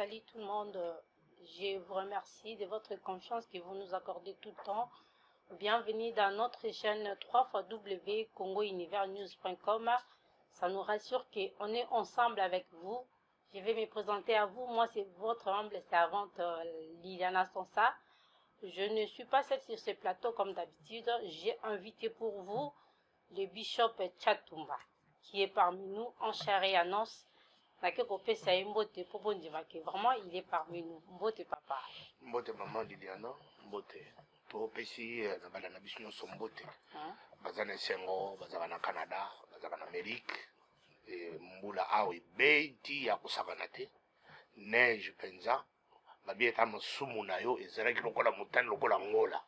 Salut tout le monde. Je vous remercie de votre confiance que vous nous accordez tout le temps. Bienvenue dans notre chaîne www.congouniversnews.com. Ça nous rassure qu'on est ensemble avec vous. Je vais me présenter à vous. Moi, c'est votre humble servante Liliana Sonsa. Je ne suis pas seule sur ce plateau comme d'habitude. J'ai invité pour vous le bishop Tchatumba, qui est parmi nous en chair et en os. Vraiment, il est parmi nous. Mbote papa. Mbote maman Liliana, mbote. To pesi na bala na biso nyonso mbote. Bazana sengo, bazana na Canada, bazana na Amérique. Mbula awe beti ya kusabana te. Neige penza. Babi eta masumu na yo ezalaki lokola mutani lokola ngola.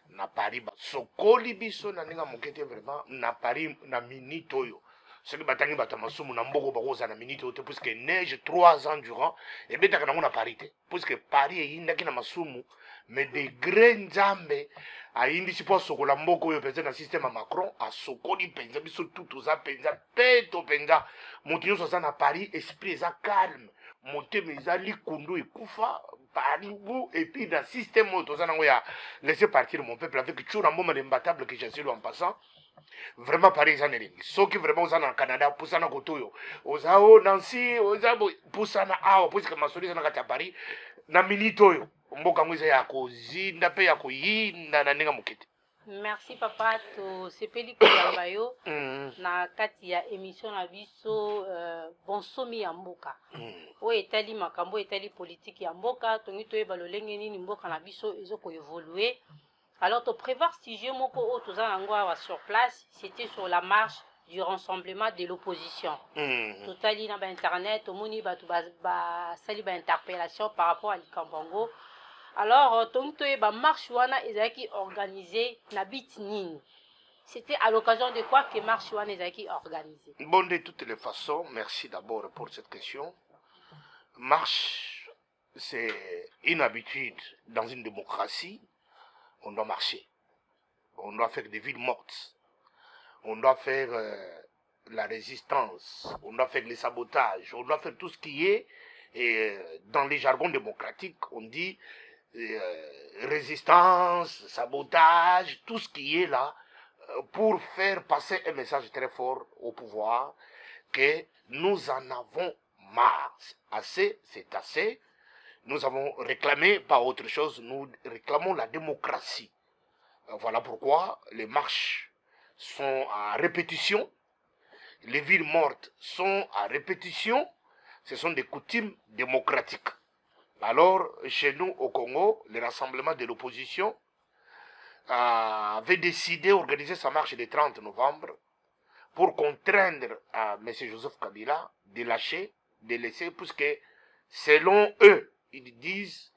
Na Paris ba sokoli biso na ninga mokete vraiment na Paris na minute oyo. Ce qui batangi batamasumu na mboko bakoza na minute oyo te puisque neige 3 ans durant et betaka nango na Paris te puisque Paris eyindaki na masumu mais degré nzambe ayindisi po asokola mboko oyo penza na système ya Macron asokoli penza biso tout toza penza peto penza moto nyonso aza na Paris esprit eza calme motema eza likundu ekufa Paris vous et puis dans système oyo toza nango ya laisser partir mon peuple avec toujours un moment imbattable que j'ai su en passant. Vraiment Paris eza nelingi soki vraiment oza na Canada pusana kotoyo oza o Nancy oza pusana awa puisque masoli eza na kati ya Paris na minute oyo mboka ngo eza ya kozinda pe ya koyinda na ndenge mokete. Merci papa to sepeli koyamba yo na kati ya émission na biso bonsomi ya mboka oyo etali makambo etali politique ya mboka tongi toyeba lolenge nini mboka na biso ezoko évoluer. Alors, to prévoir sujet moko sur place, c'était sur la marche du rassemblement de l'opposition. Totali na ba internet, omoni ba sali ba interpellation par rapport à l'Ikambongo. Alors, tonto e ba marche wana ezaki organisé na bitnini. C'était à l'occasion de quoi que marche wana ezaki organisé? Bon, de toutes les façons, merci d'abord pour cette question. Marche, c'est une habitude dans une démocratie. On doit marcher, on doit faire des villes mortes, on doit faire la résistance, on doit faire les sabotages, on doit faire tout ce qui est, dans les jargons démocratiques, on dit résistance, sabotage, tout ce qui est là, pour faire passer un message très fort au pouvoir, que nous en avons marre. Assez, c'est assez. Nous avons réclamé, pas autre chose, nous réclamons la démocratie. Voilà pourquoi les marches sont à répétition, les villes mortes sont à répétition, ce sont des coutumes démocratiques. Alors, chez nous au Congo, le rassemblement de l'opposition avait décidé d'organiser sa marche le 30 novembre pour contraindre à M. Joseph Kabila de lâcher, de laisser, puisque selon eux, ils disent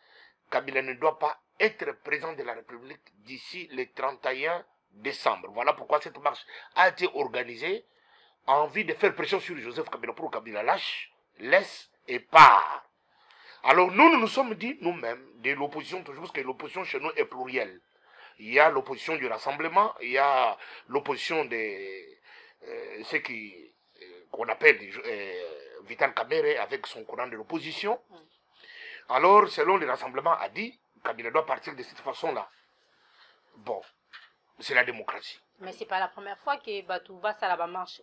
Kabila ne doit pas être président de la République d'ici le 31 décembre. Voilà pourquoi cette marche a été organisée en envie de faire pression sur Joseph Kabila pour que Kabila lâche, laisse et part. Alors nous nous sommes dit nous-mêmes, de l'opposition toujours, parce que l'opposition chez nous est plurielle. Il y a l'opposition du rassemblement, il y a l'opposition de ceux qu'on appelle Vital Kamerhe avec son courant de l'opposition. Alors, selon le rassemblement a dit, Kabila doit partir de cette façon-là. Bon, c'est la démocratie. Mais ce n'est pas la première fois que Batouba Salaba marche.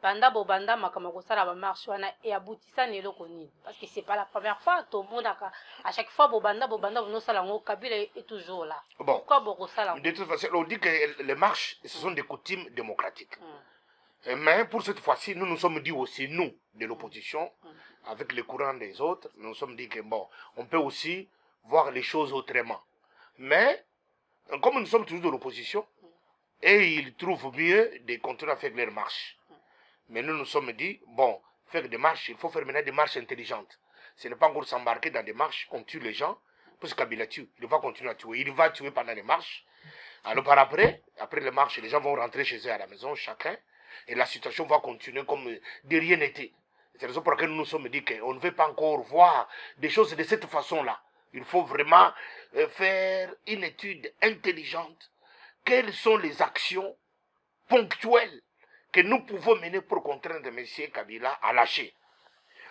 Banda Bobanda Makamako Salaba marche et aboutissa Nelo Koni. Parce que ce n'est pas la première fois. Tout le monde à chaque fois, Bobanda, Bono Salango, Kabila est toujours là. Bon, pourquoi Boro Salango? De toute façon, on dit que les marches, ce sont des coutumes démocratiques. Mais pour cette fois-ci, nous nous sommes dit aussi, nous, de l'opposition, avec le courant des autres, nous nous sommes dit que bon, on peut aussi voir les choses autrement. Mais, comme nous sommes toujours de l'opposition, et ils trouvent mieux de continuer à faire leurs marches. Mais nous nous sommes dit, bon, faire des marches, il faut faire maintenant des marches intelligentes. Ce n'est pas encore s'embarquer dans des marches, on tue les gens, parce que Kabila tue, il va continuer à tuer, il va tuer pendant les marches. Alors par après les marches, les gens vont rentrer chez eux à la maison, chacun, et la situation va continuer comme de rien n'était. C'est la raison pour laquelle nous nous sommes dit qu'on ne veut pas encore voir des choses de cette façon-là. Il faut vraiment faire une étude intelligente. Quelles sont les actions ponctuelles que nous pouvons mener pour contraindre M. Kabila à lâcher?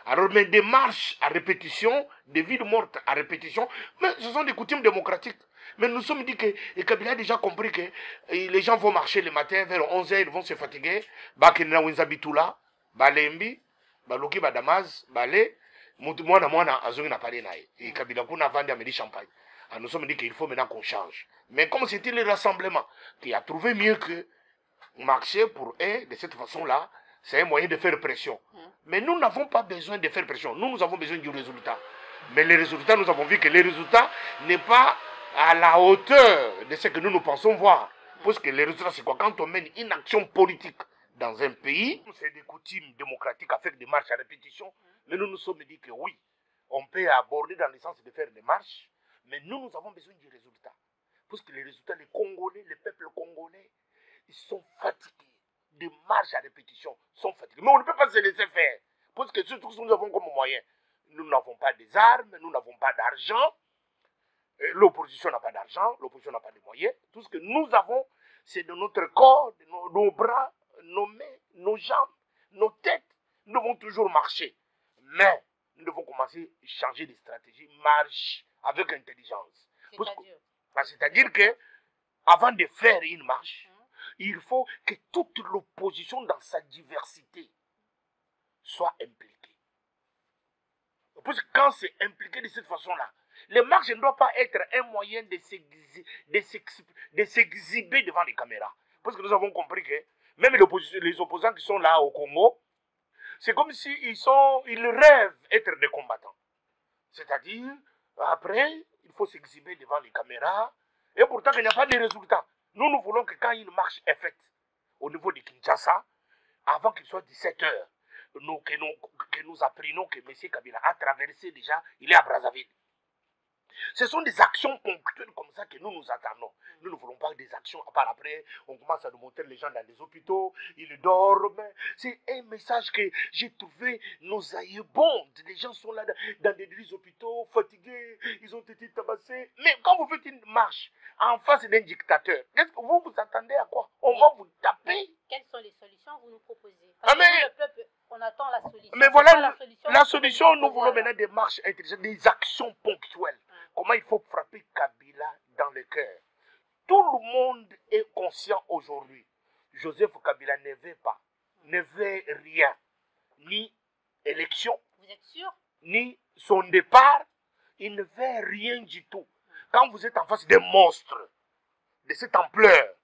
Alors, mais des marches à répétition, des villes mortes à répétition, mais ce sont des coutumes démocratiques. Mais nous sommes dit que et Kabila a déjà compris que les gens vont marcher le matin vers 11h, ils vont se fatiguer. Bakina Winzabitula, Balembi, Baloki Badamaz, Balé, Mwana Azongi n'a pas naï. Et Kabila Kuna Vandi a mis champagne. Alors nous sommes dit qu'il faut maintenant qu'on change. Mais comme c'était le rassemblement qui a trouvé mieux que marcher pour eux de cette façon-là, c'est un moyen de faire pression. Mais nous n'avons pas besoin de faire pression. Nous avons besoin du résultat. Mais les résultats, nous avons vu que les résultats n'est pas à la hauteur de ce que nous pensons voir. Parce que les résultats, c'est quoi? Quand on mène une action politique dans un pays, c'est des coutumes démocratiques avec des marches à répétition. Mais nous nous sommes dit que oui, on peut aborder dans le sens de faire des marches, mais nous avons besoin du résultat. Parce que les résultats, les Congolais, le peuple congolais, ils sont fatigués. Des marches à répétition sont fatigués. Mais on ne peut pas se laisser faire. Parce que c'est tout ce que nous avons comme moyen. Nous n'avons pas des armes, nous n'avons pas d'argent. L'opposition n'a pas d'argent, l'opposition n'a pas de moyens. Tout ce que nous avons, c'est de notre corps, de nos bras, nos mains, nos jambes, nos têtes. Nous devons toujours marcher. Mais nous devons commencer à changer de stratégie. Marche avec intelligence. C'est-à-dire que avant de faire une marche, il faut que toute l'opposition dans sa diversité soit impliquée. Parce que quand c'est impliqué de cette façon-là, les marches ne doivent pas être un moyen de s'exhiber devant les caméras. Parce que nous avons compris que même les opposants qui sont là au Congo, c'est comme s'ils rêvent d'être des combattants. C'est-à-dire, après, il faut s'exhiber devant les caméras, et pourtant il n'y a pas de résultat. Nous voulons que quand une marche est faite au niveau de Kinshasa, avant qu'il soit 17h, que nous apprenons que M. Kabila a traversé déjà, il est à Brazzaville. Ce sont des actions ponctuelles comme ça que nous attendons. Nous ne voulons pas des actions, à part après, on commence à nous montrer les gens dans les hôpitaux, ils dorment. C'est un message que j'ai trouvé nauséabond. Les gens sont là dans des hôpitaux, fatigués, ils ont été tabassés. Mais quand vous faites une marche en face d'un dictateur, qu'est-ce que vous attendez à quoi? On va vous taper. Quelles sont les solutions que vous nous proposez? Mais, le peuple, on attend la solution. Mais voilà, la solution, nous voulons maintenant des marches intelligentes, des actions ponctuelles. Comment il faut frapper Kabila dans le cœur. Tout le monde est conscient aujourd'hui. Joseph Kabila ne veut rien. Ni élection. Vous êtes sûr? Ni son départ. Il ne veut rien du tout. Quand vous êtes en face d'un monstre de cette ampleur,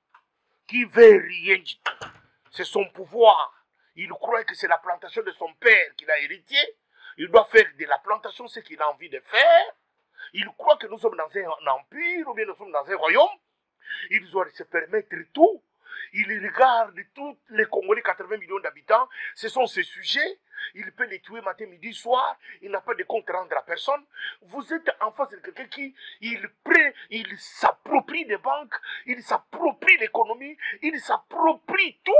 qui ne veut rien du tout, c'est son pouvoir. Il croit que c'est la plantation de son père qu'il a hérité. Il doit faire de la plantation ce qu'il a envie de faire. Il croit que nous sommes dans un empire ou bien nous sommes dans un royaume. Il doit se permettre tout. Il regarde tous les Congolais, 80 millions d'habitants. Ce sont ses sujets. Il peut les tuer matin, midi, soir. Il n'a pas de compte à rendre à personne. Vous êtes en face de quelqu'un qui, il s'approprie des banques. Il s'approprie l'économie. Il s'approprie tout.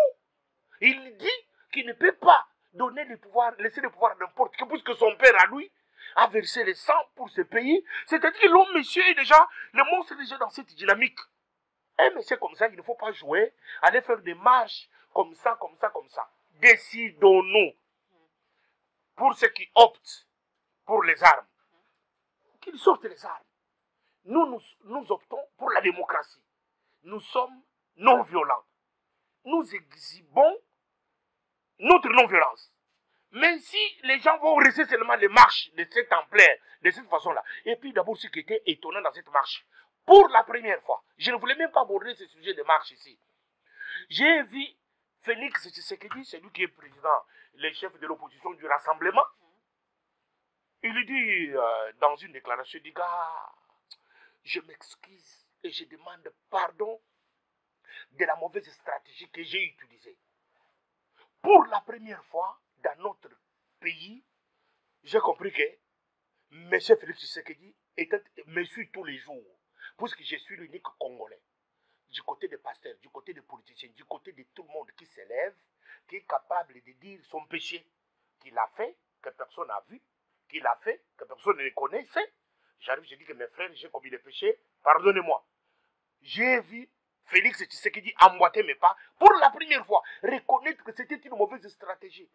Il dit qu'il ne peut pas donner le pouvoir, laisser le pouvoir à n'importe qui, puisque son père à lui a versé le sang pour ce pays. C'est-à-dire que l'homme, monsieur, est déjà, le monstre est déjà dans cette dynamique. Un monsieur comme ça, il ne faut pas jouer, aller faire des marches comme ça, comme ça, comme ça. Décidons-nous, pour ceux qui optent pour les armes, qu'ils sortent les armes. Nous optons pour la démocratie. Nous sommes non-violents. Nous exhibons notre non-violence. Mais si les gens vont rester seulement les marches de cette ampleur, de cette façon-là, et puis d'abord ce qui était étonnant dans cette marche, pour la première fois, je ne voulais même pas aborder ce sujet de marche ici. J'ai vu Félix Tshisekedi, c'est lui qui est président, le chef de l'opposition du Rassemblement. Il dit dans une déclaration, il dit, gars, je m'excuse et je demande pardon de la mauvaise stratégie que j'ai utilisée. Pour la première fois dans notre pays, j'ai compris que M. Félix Tshisekedi me suit tous les jours, puisque je suis l'unique Congolais, du côté des pasteurs, du côté des politiciens, du côté de tout le monde qui s'élève, qui est capable de dire son péché, qu'il a fait, que personne n'a vu, qu'il a fait, que personne ne connaissait. J'arrive, je dis que mes frères, j'ai commis des péchés, pardonnez-moi. J'ai vu Félix Tshisekedi emboîter mes pas, pour la première fois, reconnaître que c'était une mauvaise stratégie.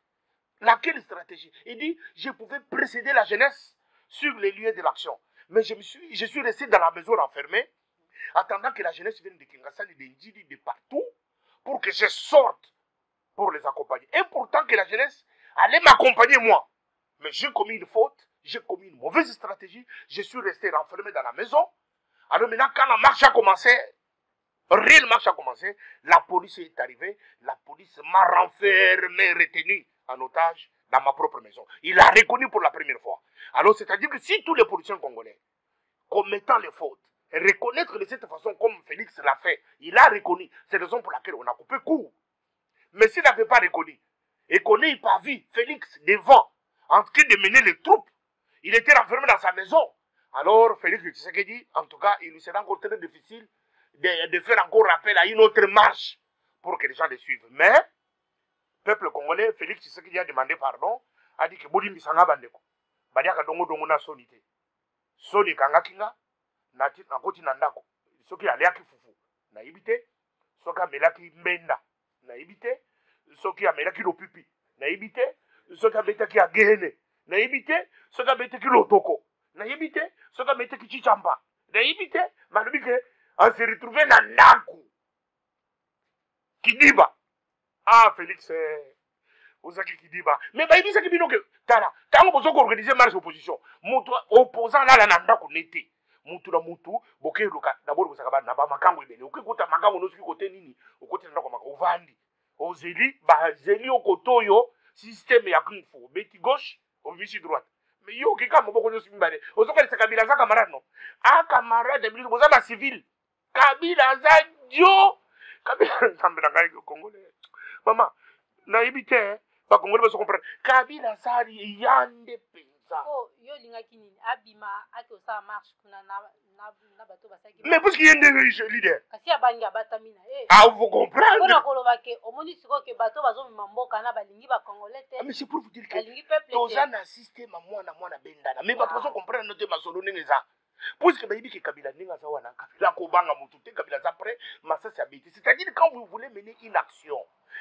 Laquelle stratégie? Il dit, je pouvais précéder la jeunesse sur les lieux de l'action. Mais je suis resté dans la maison enfermé, attendant que la jeunesse vienne de Kingasani, de Ndjili, de partout, pour que je sorte pour les accompagner. Et pourtant que la jeunesse allait m'accompagner moi. Mais j'ai commis une faute, j'ai commis une mauvaise stratégie, je suis resté renfermé dans la maison. Alors maintenant, quand la marche a commencé, réelle marche a commencé, la police est arrivée, la police m'a renfermé, retenu en otage dans ma propre maison. Il a reconnu pour la première fois. Alors c'est-à-dire que si tous les policiers congolais, commettant les fautes, reconnaître de cette façon comme Félix l'a fait, il a reconnu, c'est la raison pour laquelle on a coupé court. Mais s'il n'avait pas reconnu, et qu'on n'ait pas vu Félix devant, en train de mener les troupes, il était renfermé dans sa maison. Alors Félix Tshisekedi, en tout cas, il lui sera encore très difficile de faire encore appel à une autre marche pour que les gens les suivent. Mais, peuple congolais, Félix Tshisekedi a demandé pardon, a dit que Bodi Misanga Bandeko, Badiaka Dongo Dongo na sonité. Soni Kanga Kinga, Nakoti Nandako, Soki Aleaki Fufu, Naibite, Soka Melaki Mbenda, Naibite, Soki Amelaki Lopipi, Naibite, Soka Betaki Agene, Naibite, Soka Betaki Lotoko, Naibite, Soka Betaki Chichamba, Naibite, Malubike, on s'est retrouvé dans Naku. Kidiba. Ah, Félix, Ozaki Kidiba. Mais bah, il dit que Tala, quand on peut organiser marche opposition, Moutou opposant là, la Nandaku n'était. Moutou la Moutou, Boké Luka, d'abord vous avez Naba Makango Bene, au côté Makango, nous côté Nini, au côté de Nakomako, Vandi, au Zeli, bah Zeli au Kotoyo, système et à Kunfo, Betty gauche, au Michi droite. Mais yo, qui comme beaucoup de Simbane, au Zoka de Kabila, ça camarade non. Ah, camarade, vous avez civil. Kabila Zadio, Kabila Zambé Congolais. Maman, naïbité, pas Congolais, mais se comprendre. Kabila Zari, Yande Penza. Oh, yo lingaki nini abima ake ça marche kuna na bato basaki. Mais parce qu'il y a des leaders. Kasi abangi abatamina Ah, vous comprenez? Pona koloba ke omoni siko ke bato bazo mimamboka na balingi ba congolais te. Mais c'est pour vous dire que balingi peuple tous un système à moi bendana. Mais bato bazo comprendre notre masolo nengeza. Puisque bayibi ke Kabila ninga za wana Kabila ko banga mutu te Kabila za après massa sabiti. C'est-à-dire quand vous voulez mener une action,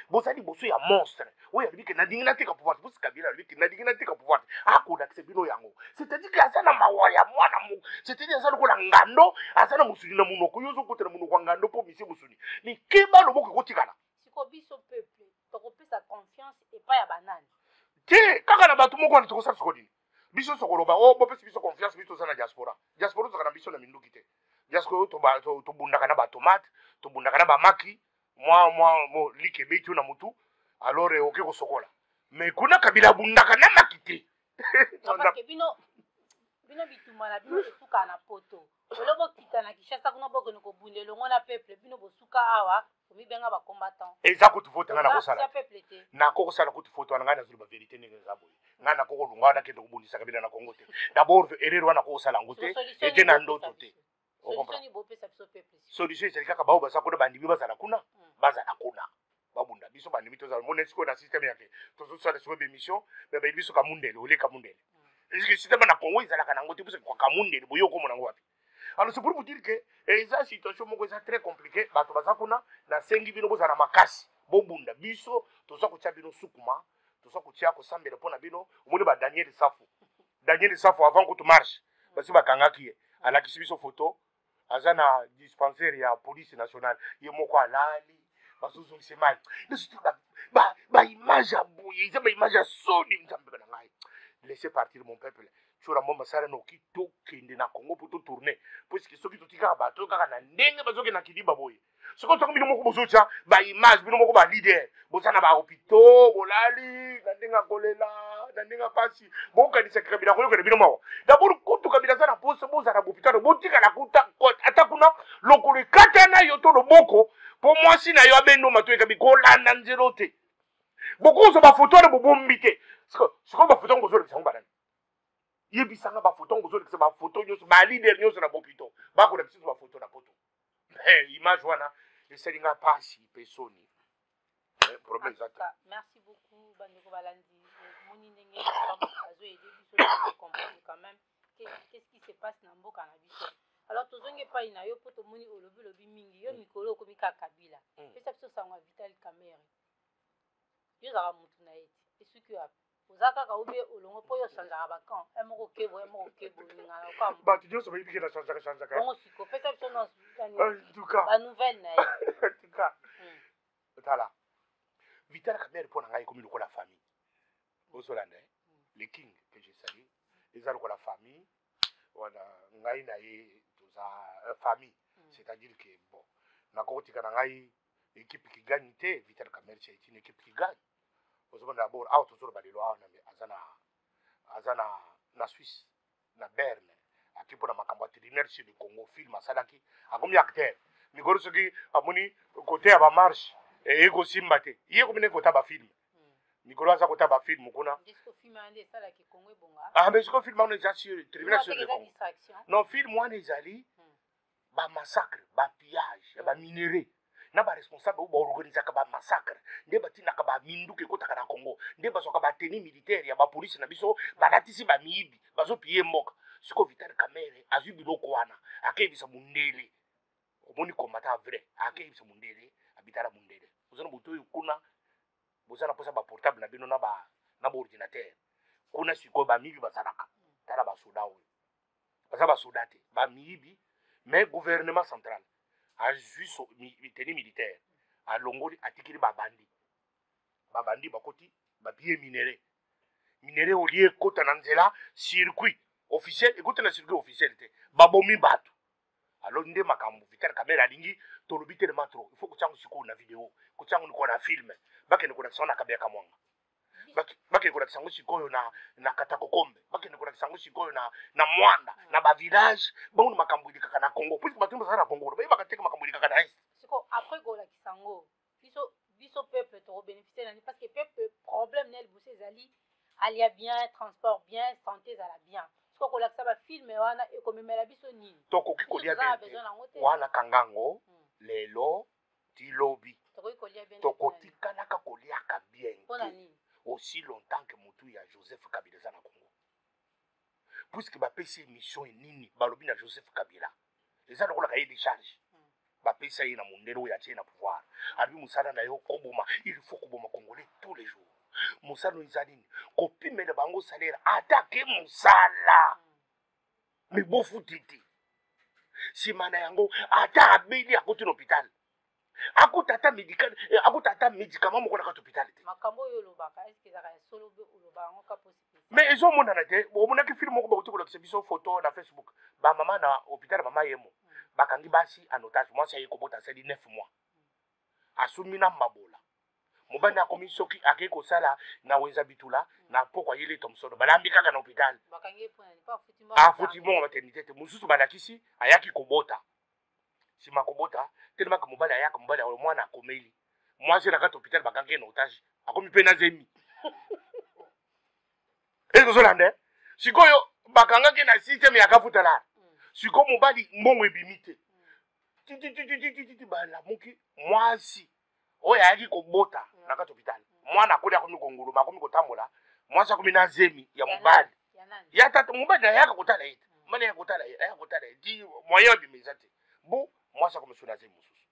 vous allez bosser un monstre. Oui, il dit que nadinga te ka pouvoir. Vous Kabila lui que nadinga te ka pouvoir. Ah ko d'accepter bino yango. C'est-à-dire que asana mawaya mwana mu. C'est-à-dire asana ko ngando, asana musuni na munoko yozo ko tena munoko ngando po misi musuni. Ni keba loboko ko tikala. Siko biso peuple, toko sa confiance et pas ya banane. Te kaka na bato moko na toko sa skodini. Biso sokoloba oh bopesi biso confiance biso za na diaspora toza na biso na minduki te diaspora to bundaka na ba tomate to bundaka na ba maki mo likebe tu na mutu alors oke ko sokola mais kuna Kabila bundaka na maki te parce que bino bituma na bino esuka na poto olobo kita na Kishasa kuna boko ko bundelo ngona peuple bino bosuka awa omi benga ba combattant eza ko tu vote ngana ko sala peuple te na ko sala ko tu vote ngana na zulu ba vérité ne za boy ngana ko lunga na kende ko bundisa Kabila na Congo te d'abord erreur wana ko sala ngote ete na ndoto te solution c'est kaka bao basa ko bandimi bazala kuna babunda biso bandimi to za monesiko na système yake to so sala so be mission mais ba biso ka mundele ole ka mundele est-ce que système na Congo izala kana ngote parce que ka mundele boyo ko monango wapi. Alors c'est pour vous dire que eza situation moko eza très compliquée bato baza kuna na sengi bino bozana makasi bobunda biso toza kotia bino sukuma toza kotia ko sambela pona bino omoni ba Daniel Safo avant que tu marche basi bakangaki ye alakisi biso photo azana dispensaire ya police nationale ye moko alali bazuzu semai surtout ba image ya boye eza ba image ya soni nzambe na ngai. Laissez partir mon peuple. Chura moma sara no kito kende na Congo pour tout tourner. Puisque soki totika bato kaka na ndenge bazoke na Kidiba boye. Soko toko bino moko bozocha ba image bino moko ba leader. Bozana ba hôpitaux, bolali, na ndenga kolela, na ndenga pasi. Boka ni sekre bina koyo ke bino mawo. D'abord kutu kabila za na poste bozana ba hôpital botika na kuta atakuna lokolo katana yoto no boko. Po mwasi na yo abendo matoye kabi kolanda nzelo te. Boko zo ba photo de bobombite. Siko ba photo ngozo le sangba nani. Yebisanga ba photo ngozo le ba photo nyoso ba leader nyoso na bopito. Ba ko repsi ba photo na poto. Image wana eselinga pasi pesoni. Problème ça. Merci beaucoup Bandeko Balandi. Moni ndenge bazo aider biso comprendre quand même qu'est-ce qui se passe na mboka na biso. Alors tozonge pa ina yo poto moni olobi mingi yo mikolo ko mika Kabila. Pesa biso sangwa Vital Kamerhe. Yo za mutu na eti. Esuki wapi? ozaka ka ube olongo po yo changeaka ba camp moko kebo ngana kwa ba tu nyonso bayibi ke na changeaka bongo siko pesa biso no en tout cas ba nouvelle na en tout cas tala Vital Kamerhe mpo na ngai ekomi lokola famille ozolanda le king que je salue eza lokola famille wana ngai na ye toza famille c'est-à-dire que bon nakokotika na ngai équipe qui gagne te Vital Kamerhe c'est une équipe qui gagne ozomona d'abord awa tozoloba lelo awa aza na Suisse na Berne aki mpo na makambo ya tribunal sur le Congo film asalaki akomi acteur mikolo soki amoni kote ya bamarshe eye kosimba te ye komine kota bafilme mikolo aza kota bafilme kuna mais siko filme wana eza sur tribunal sur le Congo non film wana ezali bamassacre bapillage baminere na baresponsable oyo baorganisaka bamassacre nde batindaka baminduka ekotaka na Congo nde bazwaka bateni militaire ya bapolisi na biso balatisi bamiyibi bazopiye mboka siko Vital Kamerhe azwi biloko wana akeyebisa mundele omoni komata vrai akeyebisa mundele abitala mundele ozana buto oyo kuna bozana posa baportable na bino na baordinateur kuna sikoyo bamiyibi bazalaka tala basoda oyo baza basoda te bamiyibi mais gouvernement central azwi teni militaire alongoli atikili babandi bakoti babiye minere olie ekota na nzela circuit officiel ekota na circuit officiel te babomi bato alors nde makambo Vital Kamerhe alingi tolobi telema tro il faut kotyango sikoyo na video kotyango niko na filme bakende kolakisa na kabeka mwanga bakende kolakisa yango sikoyo na Katakokombe bakende kolakisa yango sikoyo na Mwanda na bavillage bango makambo ilikaka na Congo puisque bato bazala na Congo bayebaka teke makambo ilikaka na est siko après kolakisa yango biso peuple to bénéficier nani parce que peuple problème nel buse ezali alia bien transport bien santé ezala bien siko kolakisa bafilme wana ekomemela biso nini tokoki kolia bien wana kangango lelo tilobi tokotikalaka koliaka bien aussi longtemps que motu ya Joseph Kabila eza na Congo puisque bapesi émission enini balobi na Joseph Kabila eza lokola kaye décharge bapesa ye na mondele oyo atie na pouvoir alobi mosala na yo koboma il faut koboma congolais tous les jours mosala oyo eza nini kopimela bango salaire atake mosala me bofuti te nsima na yango ata abeli akoti na hôpital akuta ata médicament moko na kati hôpital te makambo oyo olobaka eske ezaka ya solo oloba yango ka possible mais ezomonana te omonaki filme moko bakuti kolakisa biso photo na Facebook bamama na hôpital mama yemo bakangi basi en otage mwasi aye kobota asali 9 mois asumi na mabola mobali akomi soki akei kosala na wenza bitula na pokwa yele Thomson balambi kaka na hôpital afuti bongo maternité te mosusu balakisi ayaki kobota nsima kobota telema ke mobali ayaka mobali ya mwana akomeli mwasi na kati hôpital bakangi ye na otage akomi mpe na zemi eske ozolanda sikoyo bakangaki na systeme ya kafutala sikoyo mobali mbongo ebimi te titititititi balamuki mwasi oyo ayaki kobota na kati hôpital mwana akoli akomi konguluma akomi kotambola mwasi akomi na zemi ya mobali ya tata mobali ayaka kotala ye te mobali ayaka kotala ye ti moyen abimisa te bo mwasi akomi so na zemi mosusu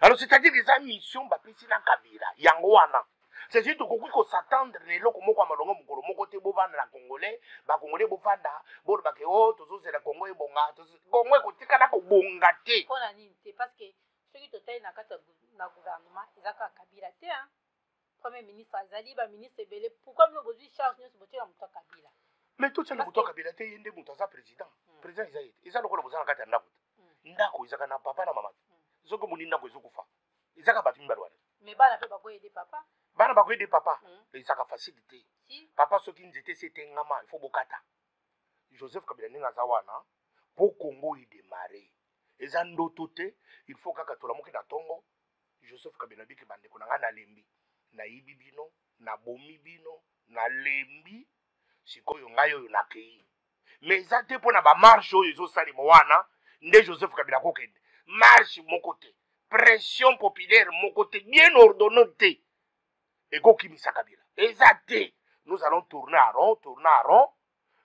alors c'est-à-dire eza mission bapesi na Kabila yango wana c'est-à-dire tokoki kosatendre na eloko moko ya malongo mokolo moko te bovanda na congolais bacongolais bovanda bolobake o tozozela Congo ebonga Congo ekotikala kobonga te mpona nini te parce que soki totali na kati na gouvernement eza kaka Kabila te premier ministre azali baministre ebele pourquoi bino bozwi charge nyonso botiela moto ya Kabila mais totiela moto ya Kabila te ye nde moto aza président président eza ye te eza lokola boza na kati ya ndako te ndako ezaka na papa na mama te soki omoni ndako ezokufa ezaka bato mibale wana mais bana mpe bakoyede papa bana bakoyede papa ezaka facile te papa soki nzete esi etengama il faut bokata Joseph Kabila ndenge aza wana mpo Congo edemare eza ndoto te il faut kaka tolamuki na ntongo Joseph Kabila biki bandeko na ngai nalembi nayibi bino nabomi bino nalembi sikoyo ngai oyo nakei mais eza te mpo na bamarshe oyo ezosalema wana nde Joseph Kabila akokende marche moko te pression populaire moko te bien ordonné te ekokimisa Kabila eza te nous allons tourner à rond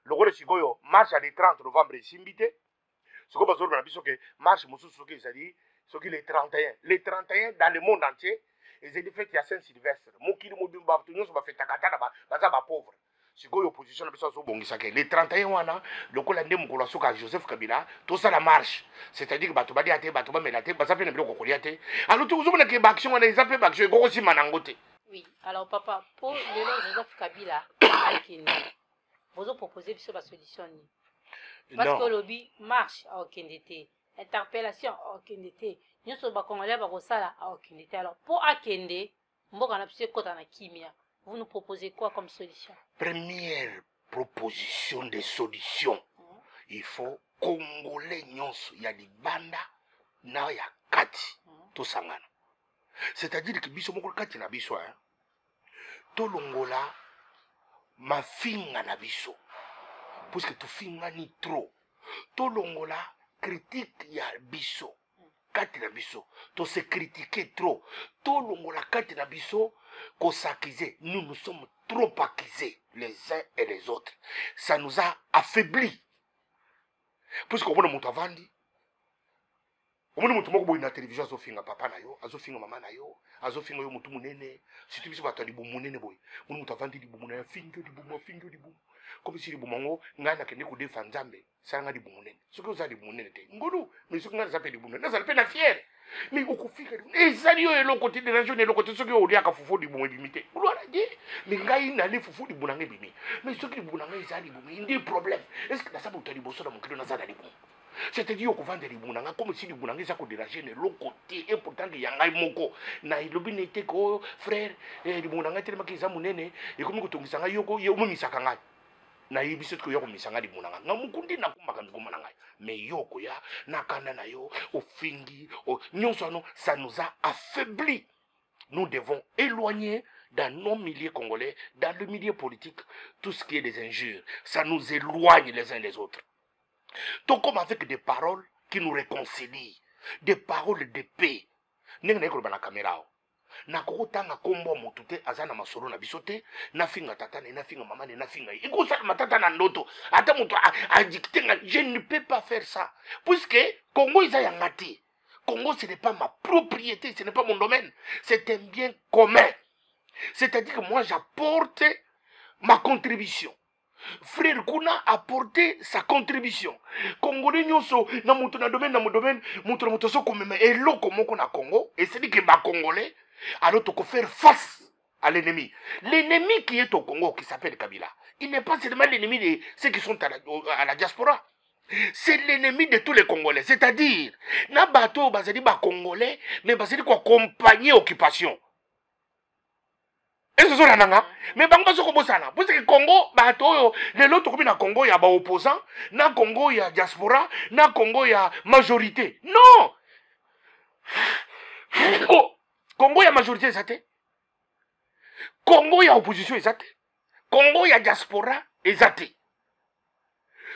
lokola sikoyo marche ya le 30 novembre esimbi te sikoyo bazoloba na biso ke marche mosusu soki ezali soki le 31 dans le monde entier ezali fete ya Saint Sylvestre mokili mobimba bato nyonso bafetaka ata na baza bapauvre sikoyo opposition na biso azobongisaka le 31 wana lokola nde mokolo asoka Joseph Kabila tosala marche, c'est-à-dire bato balia te bato bamela te baza mpe na biloko kolia te alors tozomona ke baaction wana eza mpe baaction ekokosima nango te. Oui, alors papa, pour le Joseph Kabila akende vous proposez biso ba solution ni parce que lobby marche à okende te, interpellation à okende te, nyonso ba congolais ba kosala à okende te. Alors pour akende mboka na biso kota na kimia, vous nous proposez quoi comme solution? Première proposition de solution, il faut congolais nyonso ya libanda na ya kati to sangana, c'est-à-dire que biso moko kati na biso to longola mafinga na biso parce que to finga ni trop to longola critique ya biso kati na biso to se critiquer trop to longola kati na biso ko s'accuser. Nous sommes trop accusés les uns et les autres, ça nous a affaiblis parce que on a monté avandi omoni mutu moko boyi na télévision azofinga papa na yo azofinga mama na yo azofinga yo mutu munene surtout biso bato libu munene boyi moni mutu avandi libu munene fingo libu comme si libu mango ngai na kende ko defa nzambe sanga libu munene soki oza libu munene te ngolu mais soki ngai zape libu munene nazala pe na fier mais okufika ezali yo eloko te dérange ne eloko te soki oliaka fufu libu ebimi te gloire à Dieu mais ngai na le fufu libu nanga ebimi mais soki libu nanga ezali libu indi problème est-ce que nasaba utali boso na mokilo nazala libu. C'est-à-dire qu'on vend des libunanga comme si les libunanga ça déranger de l'autre côté et pourtant il y a un moko na ilobi n'était que frère les libunanga tellement qu'ils ont monné et comme que tongisanga yoko yo misakanga na yibiso ko yoko misanga libunanga na mukundi na kumaka ngomanga mais yoko ya na kana na yo au fingi au nyonso no ça nous a affaibli. Nous devons éloigner dans nos milieux congolais, dans le milieu politique, tout ce qui est des injures, ça nous éloigne les uns des autres. Donc comme avec des paroles qui nous réconcilient, des paroles de paix. Nenga na ko na caméra. Na ko tanga kombo mutu te azana masolo na bisote na finga tata na finga mama na finga. Iko sa matata na ndoto. Ata mutu a dicté je ne peux pas faire ça puisque Congo isa yangati. Congo ce n'est pas ma propriété, ce n'est pas mon domaine, c'est un bien commun. C'est-à-dire que moi j'apporte ma contribution. Frère Kuna a apporté sa contribution. Congolais nyonso na mutu na domaine mutu na mutu so komema eloko moko na Congo et c'est dit que ba Congolais alors tu faire face à l'ennemi. L'ennemi qui est au Congo qui s'appelle Kabila, il n'est pas seulement l'ennemi de ceux qui sont à la diaspora. C'est l'ennemi de tous les Congolais, c'est-à-dire na bato bazali ba Congolais mais bazali ko accompagner occupation. Et ce sont là, mais bango soko bosana parce que Congo bato les autres comme na Congo ya ba opposant, na Congo ya diaspora, na Congo ya majorité. Non. Oh, Congo ya majorité ezate. Congo ya opposition ezate. Congo ya diaspora ezate.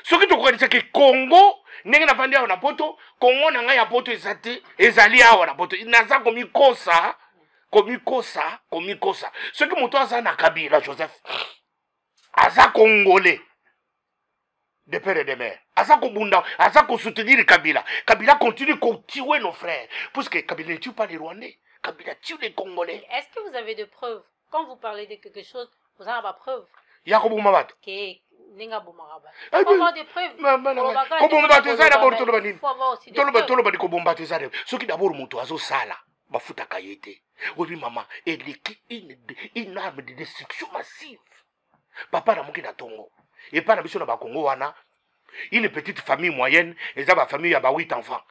Ce qui te croit c'est que Congo ndenge na vandi na poto, Congo na nga ya poto ezate, ezali awa na poto. Naza komikosa komikosa. Ce que moto aza na Kabila Joseph. Aza Congolais. De père et de mère. Aza Kobunda, aza ko soutenir Kabila. Kabila continue de tuer nos frères. Parce que Kabila ne tue pas les Rwandais. Kabila tue les Congolais. Est-ce que vous avez des preuves? Quand vous parlez de quelque chose, vous avez pas preuve? Yakobu Mabat. Ninga Bomaraba. Il faut avoir des preuves. Toloba di kobomba tezare. Ce qui d'abord moto azo sala. Bafuta kayete. Oui maman, elle est une arme de destruction massive. Papa na muki na tongo. Et pas na biso na ba Congo wana. Une petite famille moyenne, et ça ba famille à ba 8 enfants.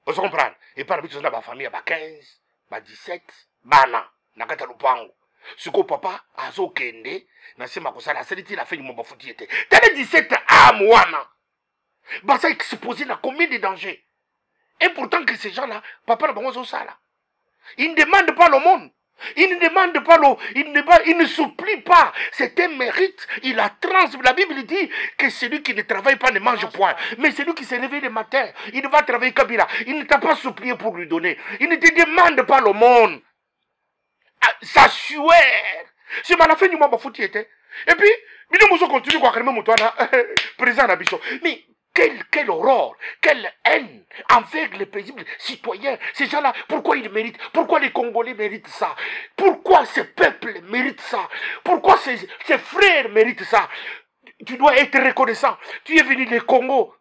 Vous comprenez? Et pas na biso na ba famille à ba 15, ba 17, bana na kata lupango. Suko papa azo kende na sema kosala saliti la fin mo bafuti était. Tele 17 âmes wana. Ba ça exposé na combien de dangers. Et pourtant que ces gens-là, papa n'a pas ça là. Ils ne demandent pas le monde. Ils ne demandent pas il ne supplie pas. C'est un mérite. Il a la Bible dit que celui qui ne travaille pas ne mange point. Mais celui qui se réveille le matin, il va travailler Kabila. Il ne t'a pas supplié pour lui donner. Il ne te demande pas le monde. Ça suère. C'est à la fin du mois, il était. Et puis, il nous continue à faire président Nabiso. Mais Quelle horreur, quelle haine envers les paisibles citoyens. Ces gens-là, pourquoi ils méritent? Pourquoi les Congolais méritent ça? Pourquoi ces peuples méritent ça? Pourquoi ces frères méritent ça? Tu dois être reconnaissant. Tu es venu du Congo,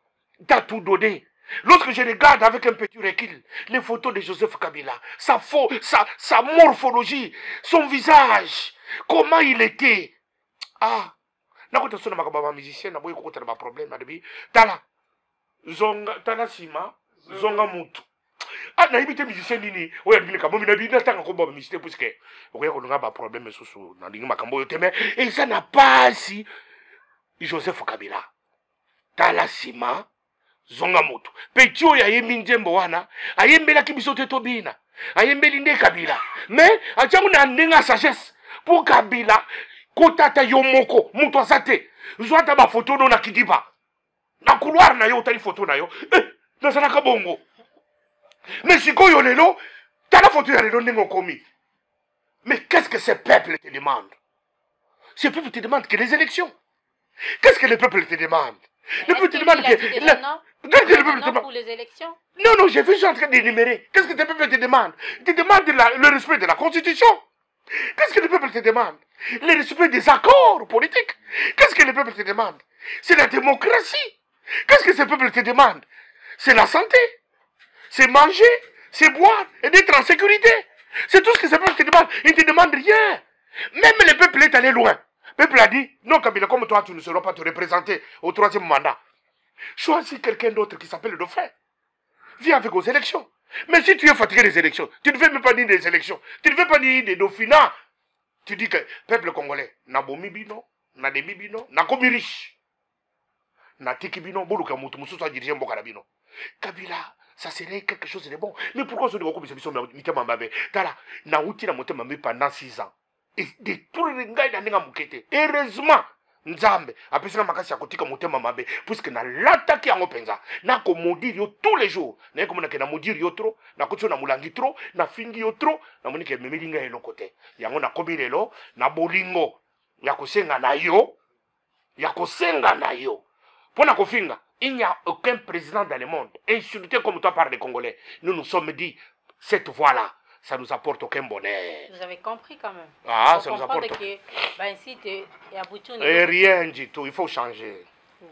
tu as tout donné. Lorsque je regarde avec un petit recul les photos de Joseph Kabila, sa morphologie, son visage, comment il était. Ah, nakota sona makaba musicien na boye kokota na problème adabi tala zonga tala sima zonga mutu ah na ibite musicien nini oya bile kabomi na bina tanga ko ba musicien puisque oya ko nga ba problème susu na lingi makambo yo teme et ça n'a pas si Joseph Kabila tala sima zonga mutu petit oya yembi nzembo wana ayembela kibiso te tobina ayembeli nde Kabila mais atiango na ndenga sagesse pour Kabila kotata yo moko mutu asate zwata ba photo no na kidiba na couloir na yo tali photo na yo na sanaka bongo mais sikoyo lelo tala photo ya lelo ndengo komi mais qu'est-ce que ce peuple te demande? Ce peuple te demande que les élections. Qu'est-ce que le peuple te demande? Le peuple te demande que pour les élections. Non, j'ai vu, je suis en train d'énumérer. Qu'est-ce que le peuple te demande? Il te demande le respect de la Constitution. Qu'est-ce que le peuple te demande? Le respect des accords politiques. Qu'est-ce que le peuple te demande? C'est la démocratie. Qu'est-ce que ce peuple te demande? C'est la santé. C'est manger, c'est boire et d'être en sécurité. C'est tout ce que ce peuple te demande. Il ne te demande rien. Même le peuple est allé loin. Le peuple a dit, non Kabila, comme toi tu ne seras pas te représenter au 3e mandat. Choisis quelqu'un d'autre qui s'appelle le dauphin. Viens avec aux élections. Mais si tu es fatigué des élections, tu ne veux même pas dire des élections, tu ne veux pas dire des dauphinats. Tu dis que peuple congolais, na bomi bino, na demi bino, na komi riche. Na tiki bino, boluka mutu musu sa dirige mboka na bino. Kabila, ça serait quelque chose de bon. Mais pourquoi ce n'est pas comme ça, mitema mbabe? Tala, na uti na motema mbabe pendant 6 ans. Et de tout le ngai na nenga mukete. Heureusement, Nzambe, apesina makasi ya kotika motema mabe, puisque na l'attaque yango penza, na ko modiri yo tous les jours. Na ko mona ke na modiri yo trop, na ko na mulangi trop, na fingi yo trop, na moni ke memelinga elo kote. Yango na kobirelo, na bolingo, ya kosenga na yo, ya kosenga na yo. Pona kofinga, il n'y a aucun président dans le monde, insulté comme toi par les Congolais. Nous nous sommes dit, cette voie-là, ça nous apporte aucun bonheur. Vous avez compris quand même. Ah, ça nous apporte. Que, ben, si et abouti, et rien du tout, il faut changer.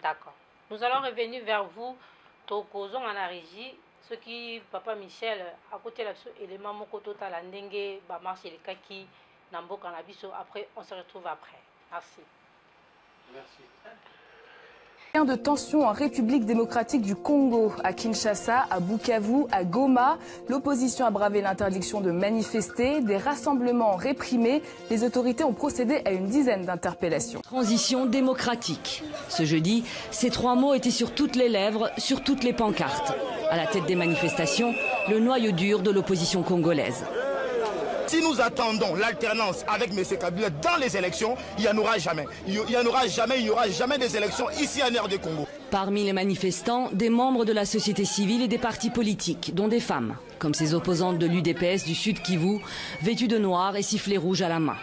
D'accord. Nous allons revenir vers vous. Tokozong en la régie. Ce qui, Papa Michel, à côté de l'élément Mokoto Talandenge, Bamarche et Kaki, Nambo Kanabiso. Après, on se retrouve après. Merci. Merci. De tensions en République démocratique du Congo, à Kinshasa, à Bukavu, à Goma. L'opposition a bravé l'interdiction de manifester, des rassemblements réprimés. Les autorités ont procédé à une dizaine d'interpellations. Transition démocratique. Ce jeudi, ces 3 mots étaient sur toutes les lèvres, sur toutes les pancartes. À la tête des manifestations, le noyau dur de l'opposition congolaise. Si nous attendons l'alternance avec M. Kabila dans les élections, il n'y en aura jamais. Il n'y aura jamais des élections ici en RD Congo. Parmi les manifestants, des membres de la société civile et des partis politiques, dont des femmes, comme ces opposantes de l'UDPS du Sud Kivu, vêtues de noir et sifflets rouges à la main.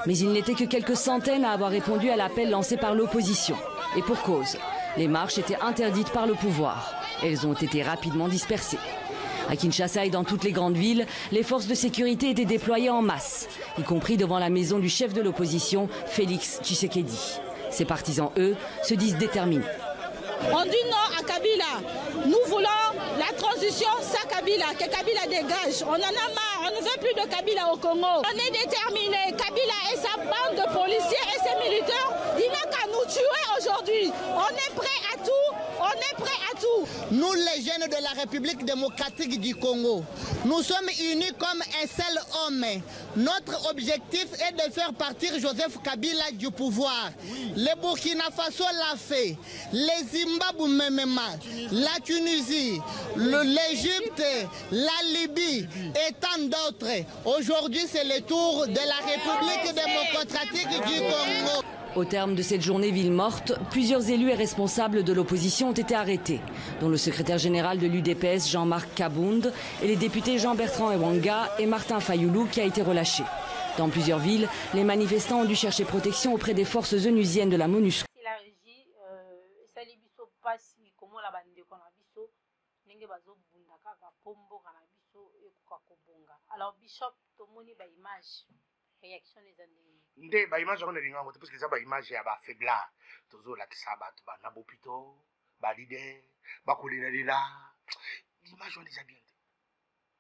Mais il n'était que quelques centaines à avoir répondu à l'appel lancé par l'opposition. Et pour cause, les marches étaient interdites par le pouvoir. Elles ont été rapidement dispersées. À Kinshasa et dans toutes les grandes villes, les forces de sécurité étaient déployées en masse, y compris devant la maison du chef de l'opposition, Félix Tshisekedi. Ses partisans, eux, se disent déterminés. On dit non à Kabila. Nous voulons la transition sans Kabila, que Kabila dégage. On en a marre, on ne veut plus de Kabila au Congo. On est déterminés. Kabila et sa bande de policiers et ses militaires, il n'a qu'à nous tuer aujourd'hui. On est prêt à tout. On est prêt à tout. Nous, les jeunes de la République démocratique du Congo, nous sommes unis comme un seul homme. Notre objectif est de faire partir Joseph Kabila du pouvoir. Le Burkina Faso l'a fait. Les Zimbabwe même, la Tunisie, l'Égypte, la Libye et tant d'autres. Aujourd'hui, c'est le tour de la République démocratique du Congo. Au terme de cette journée ville morte, plusieurs élus et responsables de l'opposition ont été arrêtés, dont le secrétaire général de l'UDPS Jean-Marc Kabound et les députés Jean-Bertrand Ewanga et Martin Fayoulou qui a été relâché. Dans plusieurs villes, les manifestants ont dû chercher protection auprès des forces onusiennes de la MONUSCO. La régie, Salibiso Passi, comment la Alors, Bishop, tout le monde a une image. Réaction des années. Nde ba image on est parce que ça ba image ya ba faiblard. Toujours la kisa ba to ba na bopito, ba leader, ba kolela. L'image on les a bien.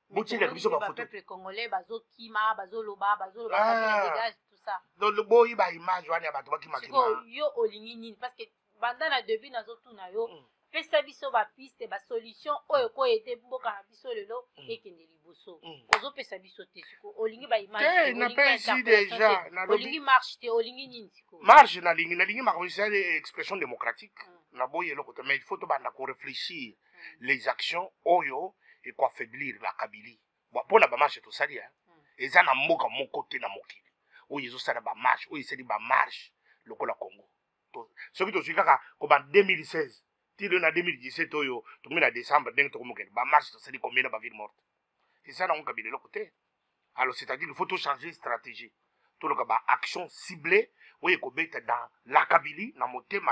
Boti la biso ba photo. Peuple congolais, bazo kima, bazo loba, dégage tout ça. Donc le boy ba image on ya ba to ba kima kima. Yo olingi nini parce que pendant la début nazo tuna yo. Pesa biso ba piste ba solution oyo ko ete mboka na biso lelo ekende liboso ozo pesa biso te siko olingi ba image na pesi déjà na olingi marche te olingi nini siko marche na lingi ma c'est expression démocratique na boye loko mais il faut to banda ko réfléchir les actions oyo et quoi affaiblir la Kabylie pour la ba marche to sali eza na mboka moko te na mokili oyo ezo sala ba marche oyo sali ba marche lokola Congo to soki to suka ko ba 2016 en 2017, au décembre, ba marche, ça dit combien de villes mortes. C'est ça, on a le côté. Alors, c'est-à-dire qu'il faut tout changer de stratégie. Tout le cas, action ciblée, oui, dans la Kabylie, dans mon thème,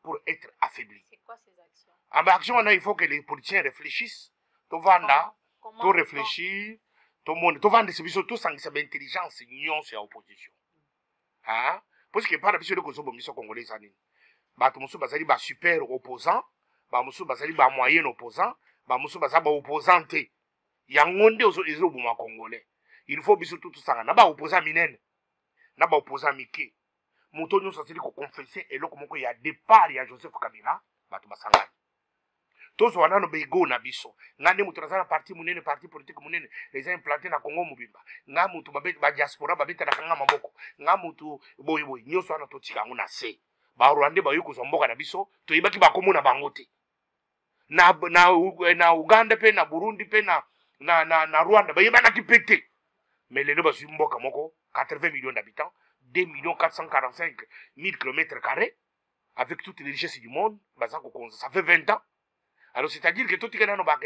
pour être affaibli. C'est quoi ces actions? En action, il faut que les politiciens réfléchissent. Tout vendre, tout réfléchir, tout monde, tout vendre, c'est surtout sans intelligence, union, c'est opposition. Hein? Parce que par la mission de Kosovo, congolais, bato musu bazali ba super opposant ba musu bazali ba moyen opposant ba musu bazali ba opposante yango nde ozo buma congolais il faut biso tout ça na ba opposant minene na ba opposant mike muto nyonso asili ko confesser eloko moko ya départ ya Joseph Kabila bato basangani tozo wana no bego na biso ngande muto nazana parti munene parti politique munene les implantés na Congo mobimba nga muto ba diaspora ba beta na kanga maboko nga muto boy nyonso ana totika nguna se ba Rwanda ba yuko zomboka na biso to ibaki ba komuna bango te na Uganda pe na Burundi pe na Rwanda ba yebana kipete mais lelo ba zimboka moko 80 millions d'habitants 2 445 000 km², avec toutes les richesses du monde, ça fait 20 ans. Alors c'est-à-dire que tout le monde a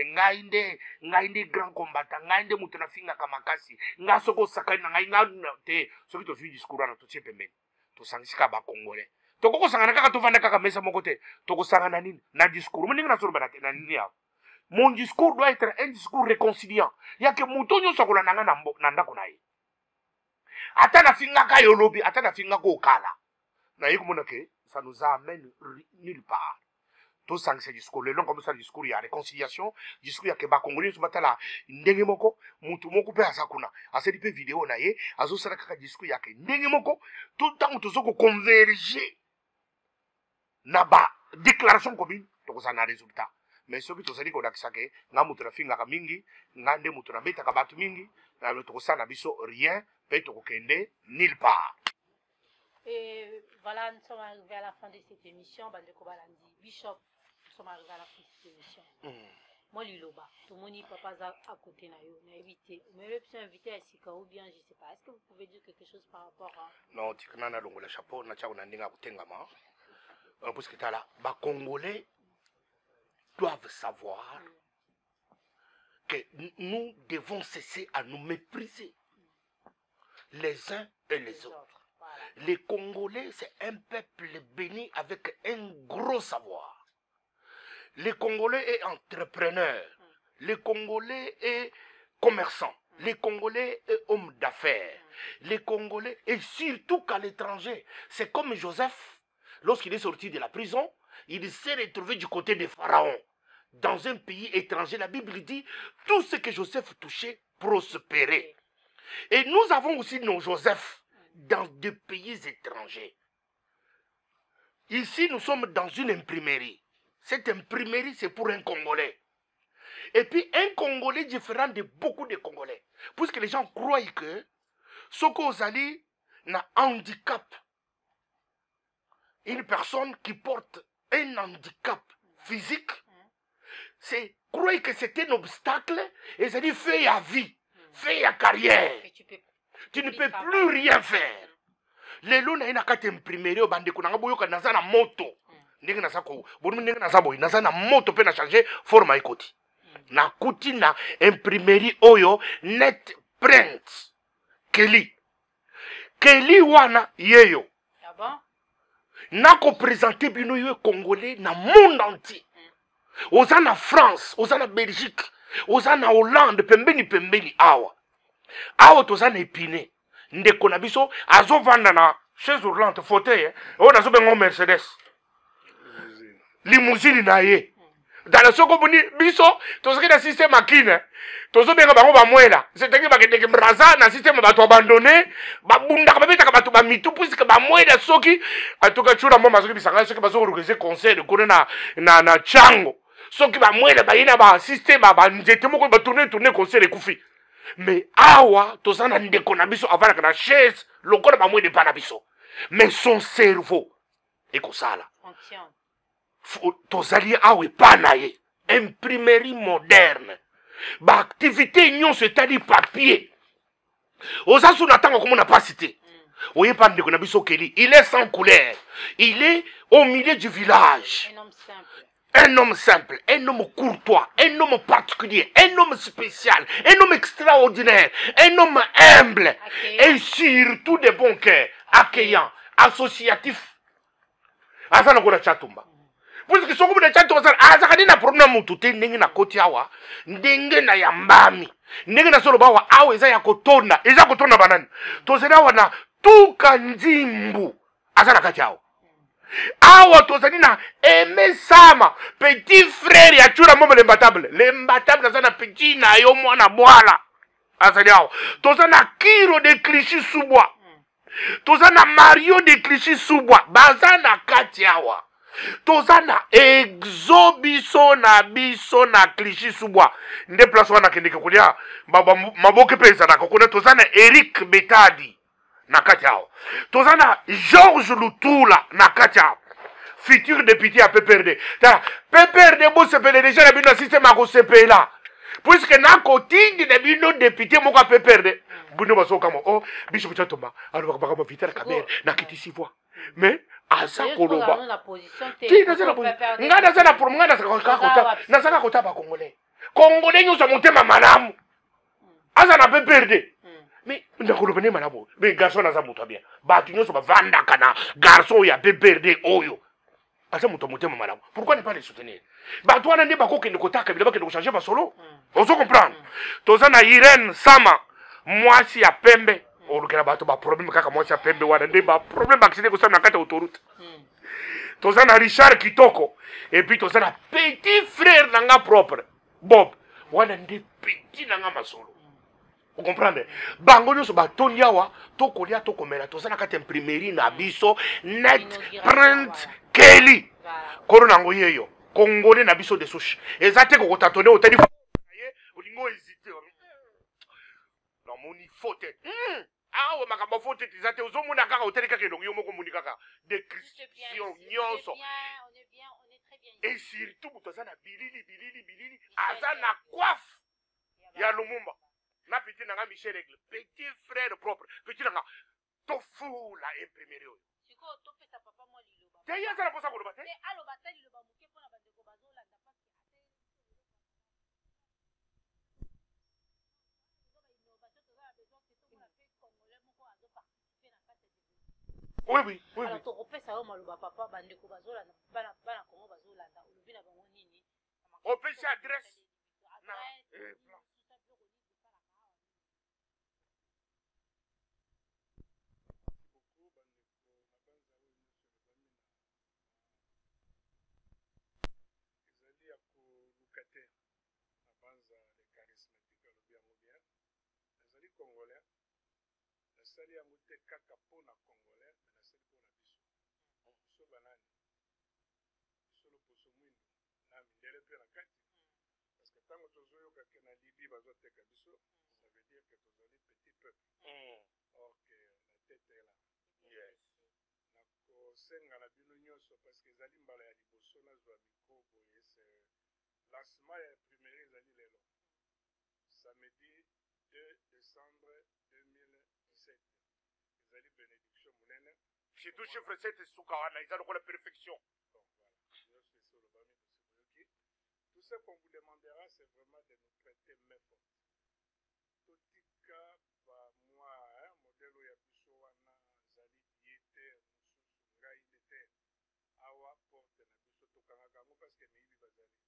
ngainde grand combattant, ngainde mutuna finga kamakasi, nga soko sakai na ngainde te, soki to suivi discours na to tiepe men. To sangisika ba congolais. To koko sangana kaka to vanda kaka mesa moko te, to ko sangana nini na discours. Mo ninga na solo bana na nini ya. Mon discours doit être un discours réconciliant. Ya ke mutonyo sokola nanga na ndako na ye. Ata na finga ka yolobi, ata na finga ko kala. Na yiko mona ke ça nous amène nulle part. Tout ça, c'est discours. Le long comme ça, le discours, il y a réconciliation. Le discours, il y a que les Congolais sont là. Ndenge moko, mutu moko pe asakuna. Ase di pe vidéo na ye, azo sala kaka discours, il y a que ndenge moko, tout le temps, tout ça, converger. Na ba déclaration commune, donc ça n'a résultat. Mais ce qui tout ça dit qu'on a que ça que, nga mutu na finga ka mingi, nga nde mutu na beta ka batu mingi, na le tout ça na biso rien, pe to kende nulle part. Et voilà, nous sommes arrivés à la fin de cette émission. Bandeko Balandi, Bishop, nous sommes arrivés à la fin de cette émission. Moi, Liloba, tout le monde n'est pas à côté de invité. Mais le plus invité à Sika ou bien, je ne sais pas. Est-ce que vous pouvez dire quelque chose par rapport à. Non, tu connais le chapeau, na tchao nandinga kutengama. Parce que t'as là, les Congolais doivent savoir que nous devons cesser à nous mépriser les uns et les autres. Les Congolais, c'est un peuple béni avec un gros savoir. Les Congolais est entrepreneur. Les Congolais est commerçant. Les Congolais est homme d'affaires. Les Congolais, et surtout qu'à l'étranger, c'est comme Joseph, lorsqu'il est sorti de la prison, il s'est retrouvé du côté des pharaons. Dans un pays étranger, la Bible dit, tout ce que Joseph touchait prospérait. Et nous avons aussi nos Joseph dans des pays étrangers. Ici, nous sommes dans une imprimerie. Cette imprimerie, c'est pour un Congolais. Et puis, un Congolais différent de beaucoup de Congolais. Puisque les gens croient que ce qu'on a dit, un handicap. Une personne qui porte un handicap physique, c'est croire que c'est un obstacle et ça dit fait à vie, fait à carrière. Tu ne peux plus rien faire. Les lois n'ont pas imprimé au bandé qu'on a boyoka naza na moto. Ndenge na sako, bomu ndenge na sabo, naza na moto pe na changer forme ikoti. Na kuti na imprimerie oyo net print. Kelly wana yeyo. Ah bon? Na ko présenter bino yo congolais na monde entier. Oza na France, oza na Belgique, oza na Hollande, pembeni awa. awa toza na épine ndeko na biso azovanda na chaise roulante fauteuil oyo nazobenga Mercedes limousine na ye dala soko boni biso tozaki na système akine tozobenga bango bamwela c'est-à-dire bakendeke braza na système bato abandonné babundaka babetaka bato bamitu puisque bamwela soki atoka chura mo mazoki bisanga soki bazoorganize concert kone na chango soki bamwela bayina ba système banzete moko batourne concert ekufi mais awa toza na ndeko na biso avandaka na chaise lokola bamwele pa na biso mais son cerveau ekosala tozali awa epa na ye imprimerie moderne baactivité nyonso etali papier oza so na ntango komona pasi te oyepa ndeko na biso keli il est sans couleur il est au milieu du village un homme simple, un homme courtois, un homme particulier, un homme spécial, un homme extraordinaire, un homme humble et surtout de bon cœur, accueillant, associatif. Azana kona chatumba. Puisque soko buna chatumba azakani na problème mutute ndenge na koti awa, ndenge na yambami, ndenge na solo bawa awa eza ya kotonda, eza kotonda banani. Tozela wana tuka nzimbu azana kati awa. Awa tozali na Aimé Sama petit frère ya chura momo l'imbattable azana petit na yo mwana bwala azali awa tozali na Kiro de Clichy Subwa tozali na Mario de Clichy Subwa bazana kati awa tozali na Exo biso na Clichy Subwa nde place wana kendeke kolia maboke pesa na kokona tozali na Eric Betadi na kati yao tozana Georges Lutula na kati yao futur député à PPRD tala PPRD bo sepele déjà na bino système a ko sepela puisque na kotindi na bino député moko PPRD buno basoka mo oh biso chatomba alors baka ba vitere kamera na kitisi voix mais asa koloba ti na zela ngada zela pour ngada saka kota ba congolais nyosa motema malamu asa na PPRD. Mais ndakolobene malabo mais garçon naza muto bien batu nyonso bavanda kana garçon ya PPRD oyo asa muto motema malabo pourquoi ne pas les soutenir batu wana nde bakokende kotaka bila bakende changer ba solo ozo comprendre toza na Irene Sama mwasi ya pembe olukela batu ba problème kaka mwasi ya pembe wana nde ba problème accident kosana na kati autoroute toza na Richard Kitoko et puis toza na petit frère nanga propre Bob wana nde petit nanga masolo. Vous comprenez? Bango nyonso batondi awa tokolia tokomela tozana kati imprimerie na biso net print Kelly korona ngo yeyo congolais na biso de souche ezate ko kotatone otali ye olingo hésiter non moni faute awa makamba faute ezate ozomona kaka otali kaka elongi yo moko moni kaka description nyonso et surtout mutozana bilili azana coiffe ya Lumumba na petit nanga Michel Aigle petit frère propre petit nanga tofu la imprimerie oyo siko topesa papa moi liloba te ya sala posa koloba te aloba te liloba muke pona bandeko bazolanda pasi oui. Alors to opesa yo maloba papa bandeko bazolanda bana kongo bazolanda olobi na bango nini opesa adresse na Congolais, la salle a monté kaka pour na Congolais, mais la salle pour na biso. Biso banani, biso le poso mwindo, na mindele pe na kati. Parce que tant que tozoyo kake na Libye bazo teka biso, ça veut dire que tozali petit peuple. Or que la tête est là. Yes. Na ko senga na bino nyonso parce que zali mbala ya liboso na zwa micro boye c'est lancement ya imprimerie zali lelo. Samedi 2 décembre 2017. Ils allaient bénédiction mounene. Si tout chiffre 7 soukawana, ils ont la perfection. Donc voilà. Tout ce qu'on vous demandera, c'est vraiment de nous prêter main forte. Totika, moi, modèle yabiso wana, zali diété, mususu, ngai nete, awa porte na biso tokanga parce que mibi bazali.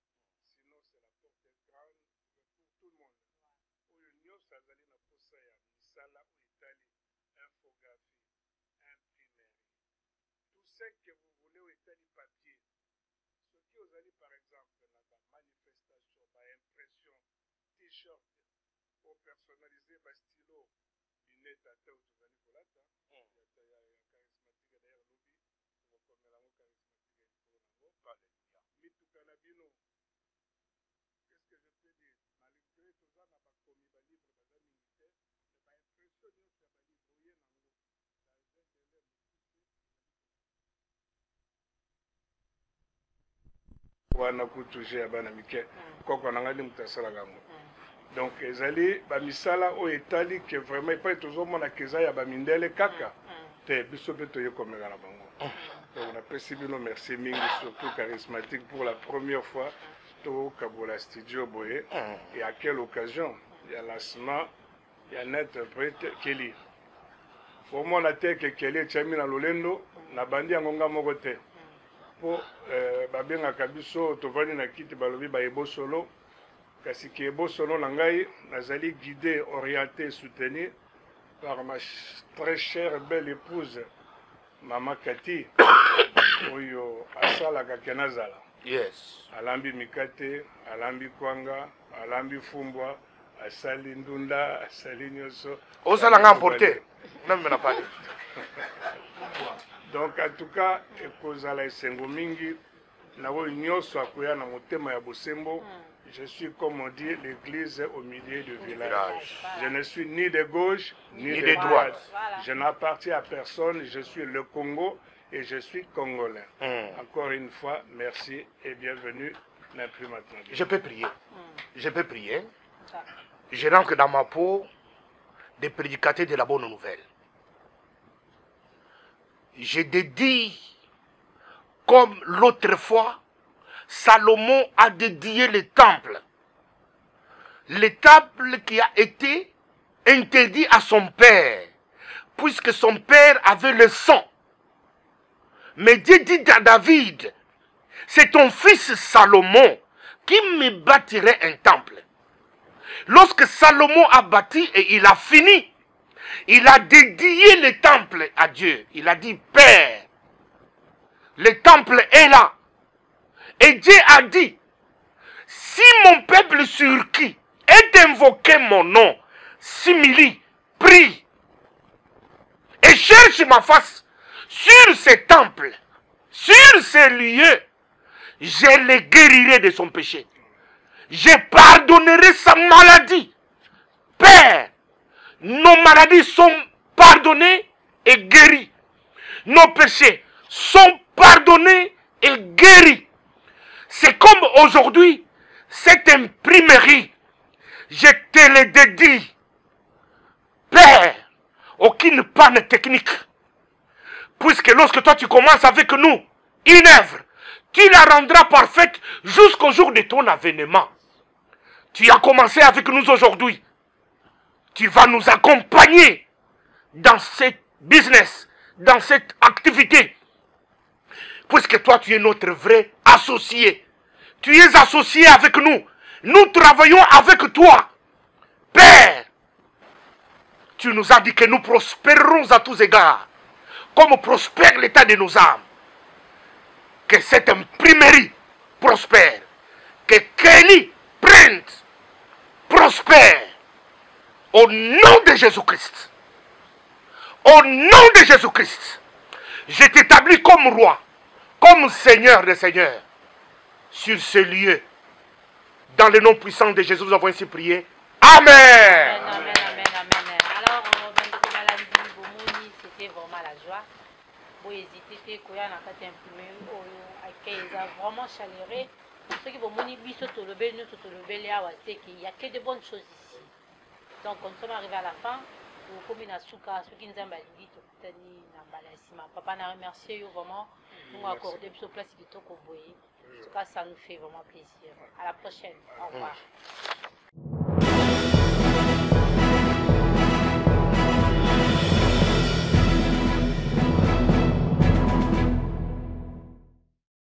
Sinon, c'est la porte grande pour tout le monde. nyonso azali na posa ya misala oyo etali infographie, imprimerie, tout ce que vous voulez oyo etali papier. Soki ozali par exemple na bamanifestation, baimpression, t-shirt pour personnaliser bastylo, lunette ate oyo tozali kolata ya charismatique d'ailleurs lobi tokokomela yango charismatique likolo nango. Alléluia. Mituka na bino, qu'est-ce que je peux dire, malgré toza na bakomi balivre baza mingi te, me baimpression nyonso ya balivre oye nango dazedele wana kutuje ya bana mike koko na ngai limutu asalaka yango. Donc ezali bamisala oyo etali ke vraiment epai tozomona ke eza ya bamindele kaka te biso mpe toyekomeka na bango. Donc napesi bino merci mingi, surtout charismatique pour la première fois tokabola studio boye. Et à quelle occasion? Il y a lancement, il y a un interprète Kelly. Pour moi la tête que Kelly etiami na lolendo na bandi yango nga moko te. Po babengaka biso tovandi na kiti balobi bayebo solo, kasi kiyebo solo na ngai nazali guidé, orienté, soutenu par ma très chère belle épouse Mama Kati oyo asalaka kenazala. Yes. Alambi mikate, alambi kwanga, alambi fumbwa, asali ndunda, asali nyoso. Osala nga emporté. Même na pas. Donc en tout cas, ekozala esengo mingi na oyo nyonso akoya na motema ya bosembo. Je suis, comme on dit, l'église au milieu du village. Je ne suis ni de gauche, ni de droite. Voilà. Je n'appartiens à personne, je suis le Congo et je suis congolais. Encore une fois, merci et bienvenue. Je peux prier. Je peux prier. Je rentre dans ma peau des prédicateurs de la bonne nouvelle. Je dédie, comme l'autre fois, Salomon a dédié le temple qui a été interdit à son père, puisque son père avait le sang. Mais Dieu dit à David, c'est ton fils Salomon qui me bâtirait un temple. Lorsque Salomon a bâti et il a fini, il a dédié le temple à Dieu. Il a dit, Père, le temple est là. Et Dieu a dit, si mon peuple sur qui est invoqué mon nom, s'humilie, prie, et cherche ma face sur ce temple, sur ce lieu, je le guérirai de son péché. Je pardonnerai sa maladie. Père, nos maladies sont pardonnées et guéries. Nos péchés sont pardonnés et guéris. C'est comme aujourd'hui, cette imprimerie, je te le dédie. Père, aucune panne technique. Puisque lorsque toi tu commences avec nous une œuvre, tu la rendras parfaite jusqu'au jour de ton avènement. Tu as commencé avec nous aujourd'hui. Tu vas nous accompagner dans ce business, dans cette activité. Puisque toi, tu es notre vrai associé. Tu es associé avec nous. Nous travaillons avec toi. Père, tu nous as dit que nous prospérerons à tous égards. Comme prospère l'état de nos âmes. Que cette imprimerie prospère. Que Kelly Print prospère. Au nom de Jésus-Christ. Au nom de Jésus-Christ. Je t'établis comme roi. Comme Seigneur des Seigneurs, sur ce lieu, dans le nom puissant de Jésus, nous avons ainsi prié. Amen. Amen, amen, amen. Alors, c'était vraiment la joie. Vous hésitez, vous avez imprimé, vraiment chaleureux. Ceux qui vont moni biso tolobé, nous tolobé, il y a que de bonnes choses ici. Donc, quand on arrive à la fin, vous comme une souka, ceux qui nous ont dit, papa n'a remercié vraiment. Nous accorder sur place qui est au Congo. En tout cas, ça nous fait vraiment plaisir. À la prochaine. Au revoir.